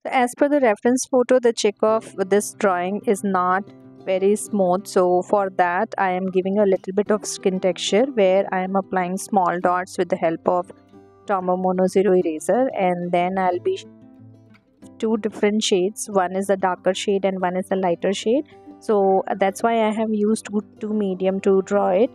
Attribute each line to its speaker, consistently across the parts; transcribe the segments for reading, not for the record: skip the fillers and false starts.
Speaker 1: So as per the reference photo, the cheek of this drawing is not very smooth. So for that, I am giving a little bit of skin texture where I am applying small dots with the help of Tombow Mono Zero eraser, and then I'll be two different shades. One is a darker shade and one is a lighter shade. So that's why I have used two medium to draw it.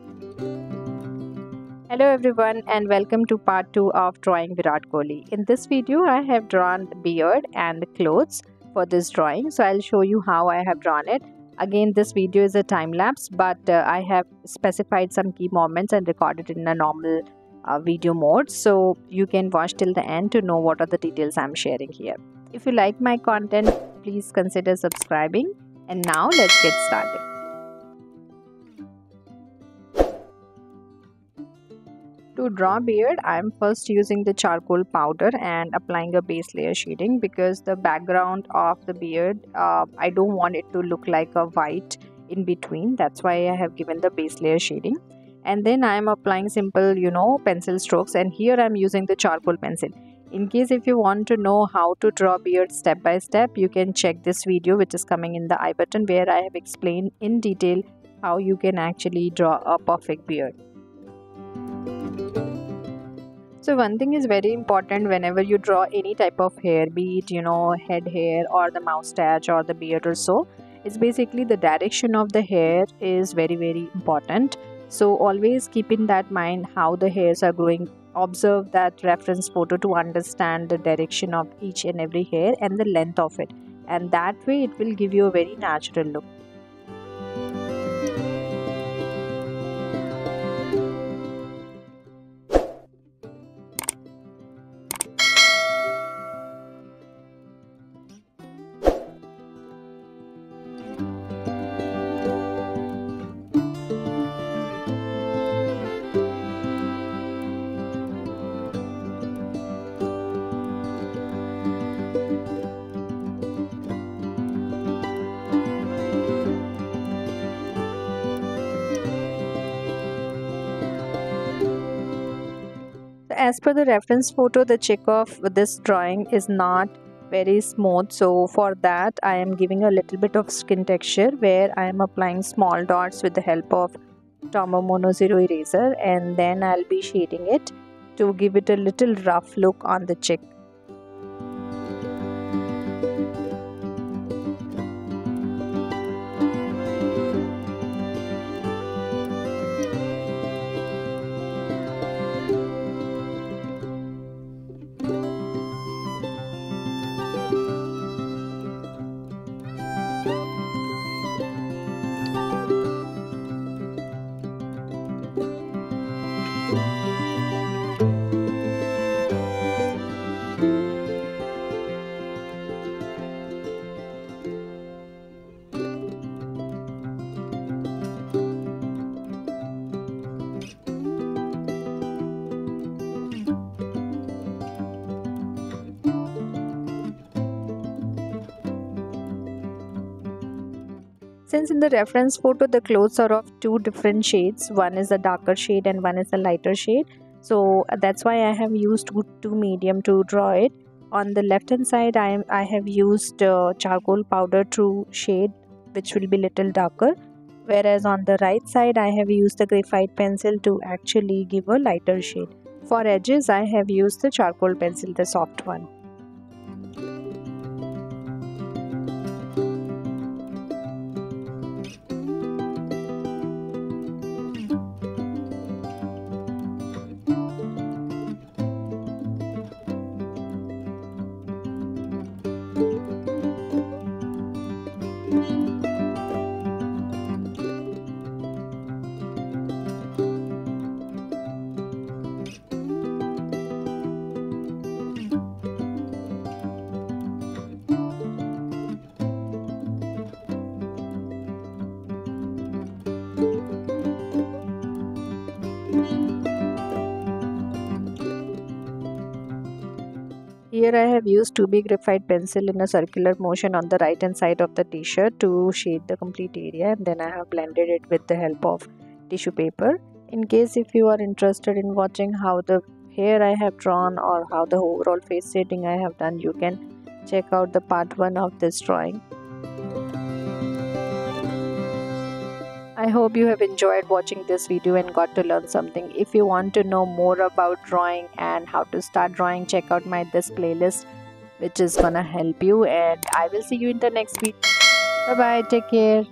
Speaker 1: Hello everyone and welcome to part 2 of drawing Virat Kohli. In this video I have drawn the beard and the clothes for this drawing. So I'll show you how I have drawn it. Again, this video is a time lapse, but I have specified some key moments and recorded in a normal video mode. So you can watch till the end to know what are the details I'm sharing here. If you like my content, please consider subscribing. And now let's get started. To draw beard, I am first using the charcoal powder and applying a base layer shading because the background of the beard, I don't want it to look like a white in between. That's why I have given the base layer shading. And then I am applying simple, pencil strokes, and here I am using the charcoal pencil. In case if you want to know how to draw beard step by step, you can check this video which is coming in the I button where I have explained in detail how you can actually draw a perfect beard. So one thing is very important whenever you draw any type of hair, be it head hair or the moustache or the beard or so, it's basically the direction of the hair is very important. So always keep in that mind how the hairs are growing. Observe that reference photo to understand the direction of each and every hair and the length of it, and that way it will give you a very natural look. As per the reference photo, the cheek of this drawing is not very smooth. So for that, I am giving a little bit of skin texture where I am applying small dots with the help of Tombow Mono Zero eraser, and then I'll be shading it to give it a little rough look on the cheek. Since in the reference photo the clothes are of two different shades, one is a darker shade and one is a lighter shade, so that's why I have used two medium to draw it. On the left hand side I have used charcoal powder to shade, which will be little darker, whereas on the right side I have used the graphite pencil to actually give a lighter shade. For edges I have used the charcoal pencil, the soft one. Here I have used 2B graphite pencil in a circular motion on the right hand side of the t-shirt to shade the complete area, and then I have blended it with the help of tissue paper. In case if you are interested in watching how the hair I have drawn or how the overall face shading I have done, you can check out the part 1 of this drawing. I hope you have enjoyed watching this video and got to learn something. If you want to know more about drawing and how to start drawing, check out this playlist, which is gonna help you, and I will see you in the next video. Bye bye, take care.